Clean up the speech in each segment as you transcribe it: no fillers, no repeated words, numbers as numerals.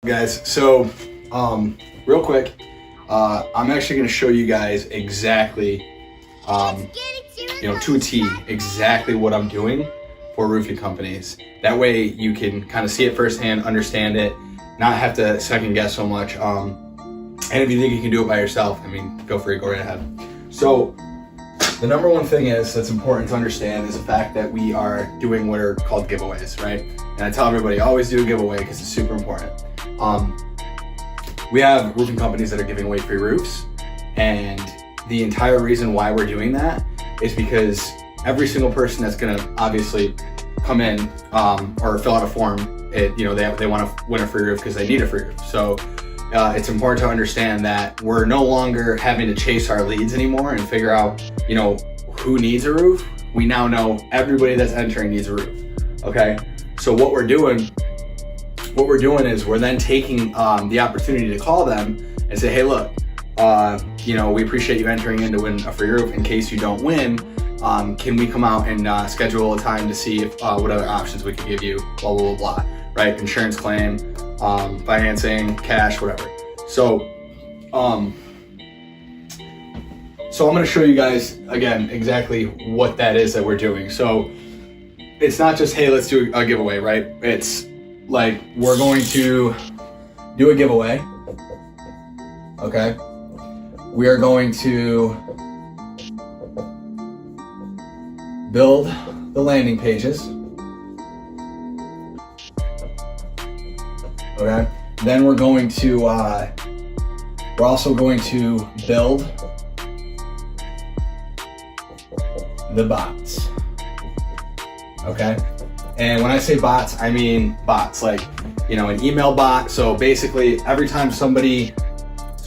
Guys, so real quick, I'm actually going to show you guys exactly, to a T, exactly what I'm doing for roofing companies. That way you can kind of see it firsthand, understand it, not have to second guess so much. And if you think you can do it by yourself, I mean, go for it, go right ahead. So the number one thing that's important to understand is the fact that we are doing what are called giveaways, right? And I tell everybody, always do a giveaway because it's super important. We have roofing companies that are giving away free roofs, and the entire reason why we're doing that is because every single person that's gonna obviously come in or fill out a form, they want to win a free roof because they need a free roof. So it's important to understand that we're no longer having to chase our leads anymore and figure out, who needs a roof. We now know everybody that's entering needs a roof. Okay, so what we're doing is we're then taking the opportunity to call them and say, hey, look, we appreciate you entering in to win a free roof. In case you don't win, can we come out and schedule a time to see if, what other options we could give you, blah, blah, blah, blah, right? Insurance claim, financing, cash, whatever. So I'm gonna show you guys, again, exactly what that is that we're doing. So it's not just, hey, let's do a giveaway, right? It's like, we're going to do a giveaway, okay? We are going to build the landing pages, okay? Then we're also going to build the bots, okay? And when I say bots, I mean bots, like, an email bot. So basically every time somebody,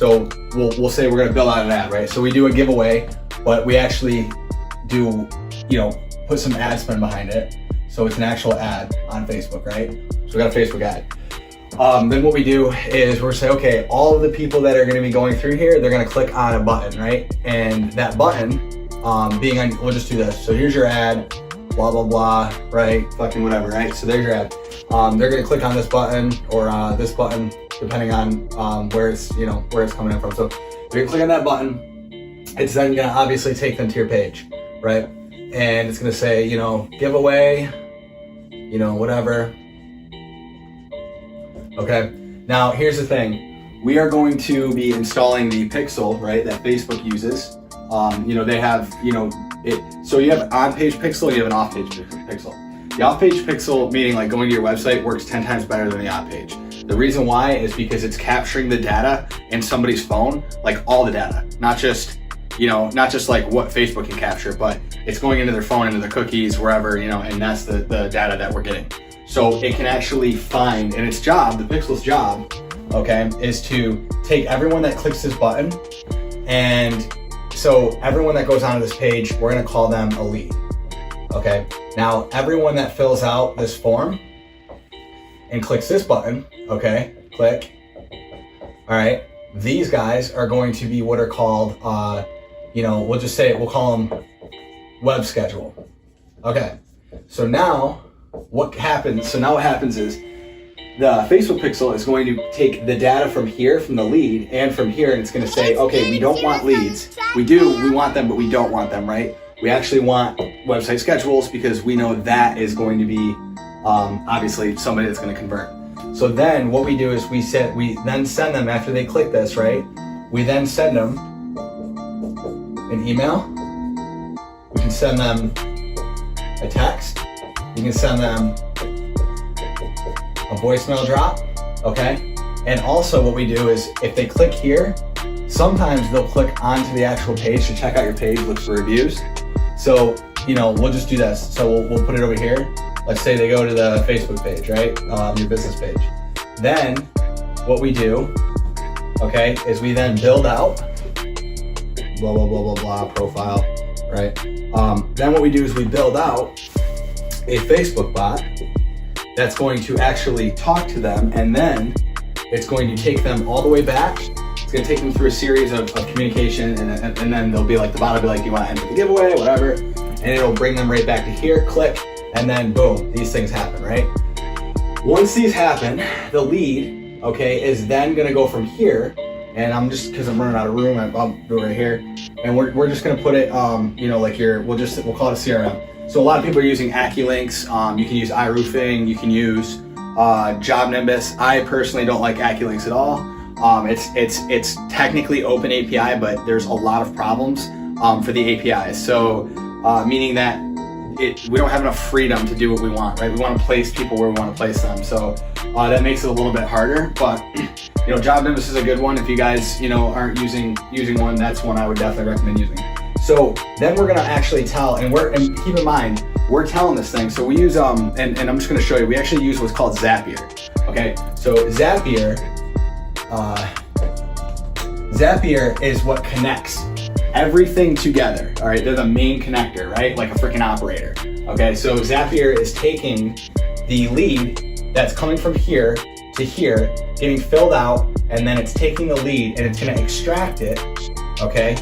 we'll say we're gonna build out an ad, right? So we do a giveaway, but we actually do, put some ad spend behind it. So it's an actual ad on Facebook, right? So we got a Facebook ad. Then what we do is we're say, okay, all of the people that are gonna be going through here, they're gonna click on a button, right? And that button, we'll just do this. So here's your ad, blah, blah, blah, right? Fucking whatever, right? So there's your ad. They're gonna click on this button or this button, depending on where it's coming in from. So they're gonna click on that button. It's then gonna obviously take them to your page, right? And it's gonna say, giveaway, whatever. Okay, now here's the thing. We are going to be installing the pixel, right, that Facebook uses. They have, so you have an on-page pixel, you have an off-page pixel. The off-page pixel, meaning like going to your website, works 10 times better than the on-page. The reason why is because it's capturing the data in somebody's phone, like all the data, not just like what Facebook can capture, but it's going into their phone, into their cookies, wherever, and that's the data that we're getting. So it can actually find, and its job, the pixel's job, okay, is to take everyone that clicks this button, and so everyone that goes onto this page, we're gonna call them a lead, okay? Now, everyone that fills out this form and clicks this button, okay, click, all right, these guys are going to be what are called, we'll call them web schedule, okay? So now what happens is the Facebook pixel is going to take the data from here, from the lead, and from here, and it's going to say, okay, we don't want leads. We want them, but we don't want them, right? We actually want website schedules because we know that is going to be obviously somebody that's going to convert. So then what we do is we then send them, after they click this, right? We then send them an email. We can send them a text. You can send them a voicemail drop, okay? And also what we do is if they click here, sometimes they'll click onto the actual page to check out your page, look for reviews. So, we'll just do this. So we'll put it over here. Let's say they go to the Facebook page, right? Your business page. Then what we do, okay, is we then build out, blah, blah, blah, blah, blah, profile, right? Then what we do is we build out a Facebook bot that's going to actually talk to them, and then it's going to take them all the way back. It's going to take them through a series of communication, and then they'll be like, the bot will be like, do you want to enter the giveaway, whatever, and it'll bring them right back to here, click, and then boom, these things happen, right? Once these happen, the lead okay, is then gonna go from here, and I'm just, because I'm running out of room, I'll do it right here, and we're just gonna put it, you know, like we'll call it a CRM. So a lot of people are using AccuLinks. You can use iRoofing, you can use JobNimbus. I personally don't like AccuLinks at all. It's technically open API, but there's a lot of problems for the APIs. So meaning that we don't have enough freedom to do what we want, right? We want to place people where we want to place them. So that makes it a little bit harder, but you know, JobNimbus is a good one. If you guys, you know, aren't using one, that's one I would definitely recommend using. So then we're gonna actually tell, and keep in mind, we're telling this thing. So we use, and I'm just gonna show you, we actually use what's called Zapier. Okay, so Zapier is what connects everything together, all right? They're the main connector, right? Like a freaking operator, okay? So Zapier is taking the lead that's coming from here to here, getting filled out, and then it's taking the lead and it's gonna extract it, okay?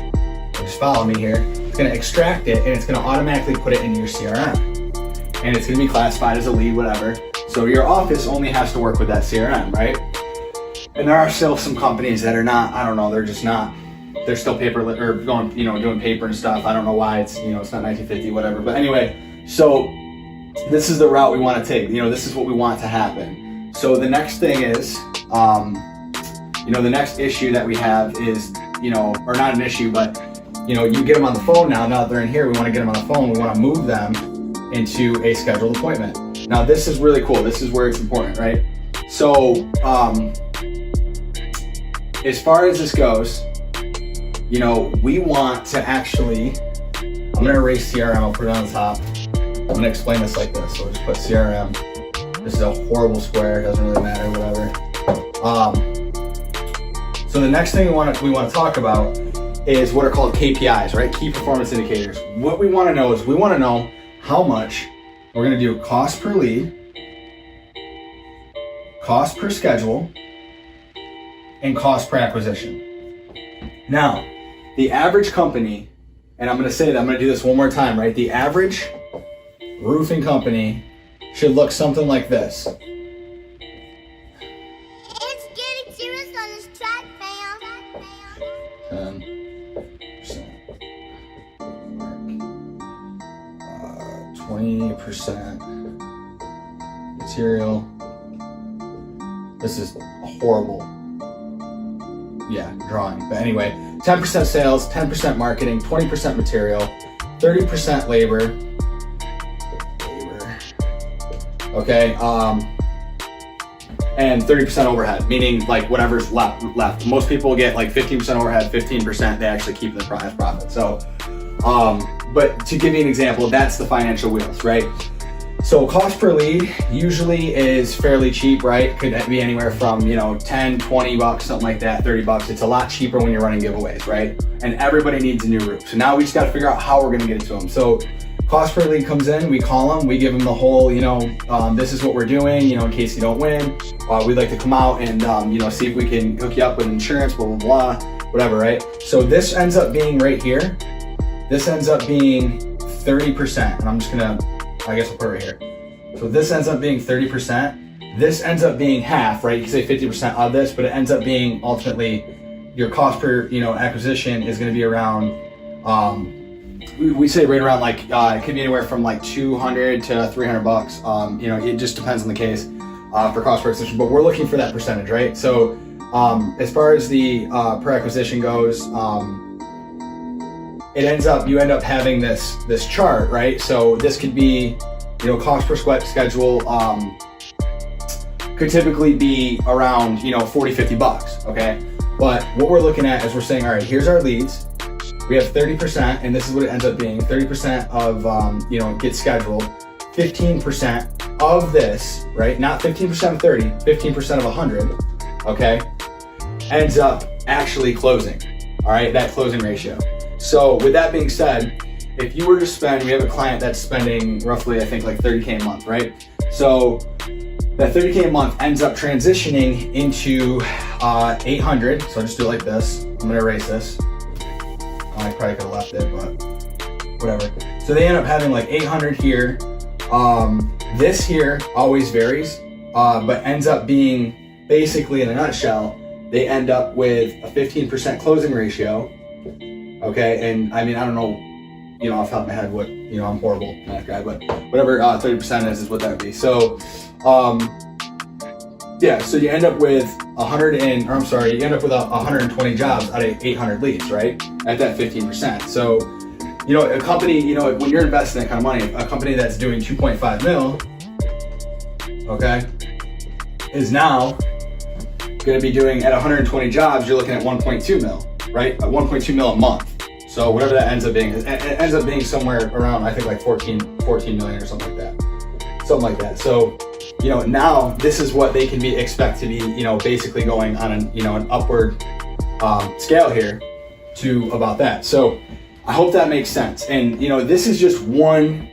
Just follow me here. It's gonna extract it and it's gonna automatically put it into your CRM. And it's gonna be classified as a lead, whatever. So your office only has to work with that CRM, right? And there are still some companies that are not, I don't know, they're just not, they're still going, you know, doing paper and stuff. I don't know why it's, you know, it's not 1950, whatever. But anyway, so this is the route we want to take. You know, this is what we want to happen. So the next thing is, you know, the next issue that we have is, you know, or not an issue, but, you know, you get them on the phone now. Now that they're in here, we want to get them on the phone. We want to move them into a scheduled appointment. Now, this is really cool. This is where it's important, right? So, as far as this goes, you know, we want to actually, I'm going to erase CRM. I'll put it on the top. I'm going to explain this like this. So we'll just put CRM. This is a horrible square. It doesn't really matter, whatever. So the next thing we want to talk about is what are called KPIs, right? Key performance indicators. What we want to know is we want to know how much we're going to do cost per lead, cost per schedule, and cost per acquisition. Now, the average company, and I'm going to say that, I'm going to do this one more time, right? The average roofing company should look something like this. It's getting serious on this track, fam. 20% material. This is horrible. Yeah, drawing. But anyway, 10% sales, 10% marketing, 20% material, 30% labor. Okay, and 30% overhead, meaning like whatever's left. Most people get like 15% overhead, 15% they actually keep the profit. So, but to give you an example, that's the financial wheels, right? So cost per lead usually is fairly cheap, right? Could be anywhere from, you know, 10, 20 bucks, something like that, 30 bucks. It's a lot cheaper when you're running giveaways, right? And everybody needs a new roof. So now we just got to figure out how we're going to get it to them. So cost per lead comes in, we call them, we give them the whole, you know, this is what we're doing, you know, in case you don't win. We'd like to come out and, you know, see if we can hook you up with insurance, blah, blah, blah, whatever, right? So this ends up being right here. This ends up being 30%. And I'm just going to, I guess I'll put it right here. So this ends up being 30%. This ends up being half, right? You can say 50% of this, but it ends up being ultimately your cost per, you know, acquisition is going to be around, we say right around like, it could be anywhere from like 200 to 300 bucks. You know, it just depends on the case for cost per acquisition, but we're looking for that percentage, right? So as far as the per acquisition goes, you end up having this chart, right? So this could be, you know, cost per schedule could typically be around, you know, 40, 50 bucks, okay? But what we're looking at is we're saying, all right, here's our leads. We have 30%, and this is what it ends up being. 30% of, you know, gets scheduled. 15% of this, right? Not 15% of 30, 15% of 100, okay? Ends up actually closing, all right? That closing ratio. So with that being said, if you were to spend, we have a client that's spending roughly, I think like 30K a month, right? So that 30K a month ends up transitioning into 800. So I'll just do it like this. I'm gonna erase this. I probably could have left it, but whatever. So they end up having like 800 here. This here always varies, but ends up being basically in a nutshell, they end up with a 15% closing ratio. Okay, and I mean, I don't know, off the top of my head what, I'm horrible math guy, but whatever 30% is what that would be. So, yeah, so you end up with 120 jobs out of 800 leads, right? At that 15%. So, a company, when you're investing that kind of money, a company that's doing 2.5 mil, okay, is now going to be doing at 120 jobs, you're looking at 1.2 mil, right? At 1.2 mil a month. So whatever that ends up being, it ends up being somewhere around, I think like 14 million or something like that. So, now this is what they can expect to be, basically going on an upward scale here to about that. So I hope that makes sense. And, this is just one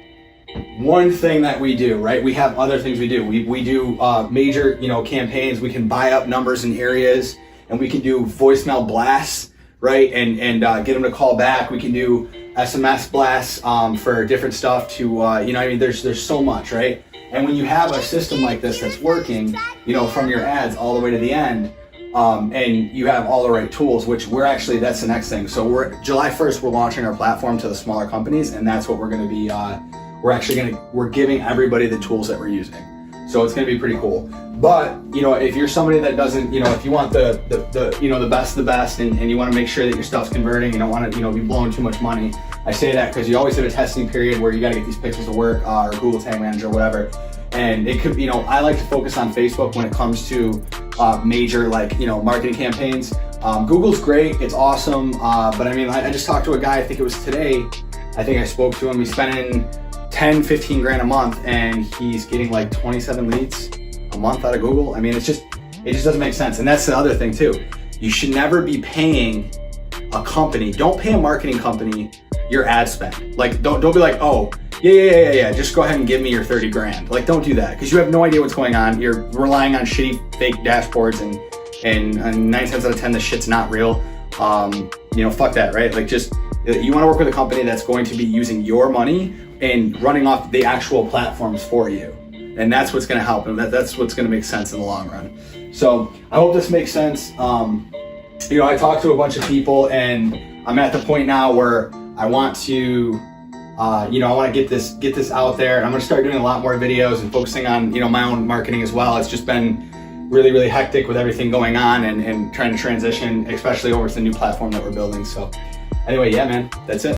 thing that we do, right? We have other things we do. We do major, campaigns. We can buy up numbers in areas, and we can do voicemail blasts, right? And get them to call back. We can do SMS blasts for different stuff to, there's so much, right? And when you have a system like this that's working, from your ads all the way to the end, and you have all the right tools, which that's the next thing. So July 1st, we're launching our platform to the smaller companies, and that's what we're going to be, we're giving everybody the tools that we're using. So it's going to be pretty cool. But, if you're somebody that doesn't, if you want the best of the best, and you want to make sure that your stuff's converting, you don't want to, be blowing too much money. I say that because you always have a testing period where you got to get these pixels to work, or Google Tag Manager, whatever. And it could, I like to focus on Facebook when it comes to major, marketing campaigns. Google's great, it's awesome. But I mean, I just talked to a guy, I think it was today, I think I spoke to him, he's spending 10, 15 grand a month, and he's getting like 27 leads a month out of Google. I mean, it just doesn't make sense. And that's the other thing too. You should never be paying a company, don't pay a marketing company your ad spend. Like, don't be like, oh, yeah, just go ahead and give me your 30 grand. Like, don't do that, because you have no idea what's going on. You're relying on shitty fake dashboards, and 9 times out of 10, this shit's not real. Fuck that, right? Like, just, you want to work with a company that's going to be using your money and running off the actual platforms for you. And that's what's going to help, and that's what's going to make sense in the long run. So I hope this makes sense. I talked to a bunch of people, and I'm at the point now where I want to, I want to get this out there, and I'm going to start doing a lot more videos and focusing on, my own marketing as well. It's just been really, really hectic with everything going on, and trying to transition, especially over to the new platform that we're building. So anyway, yeah, man, that's it.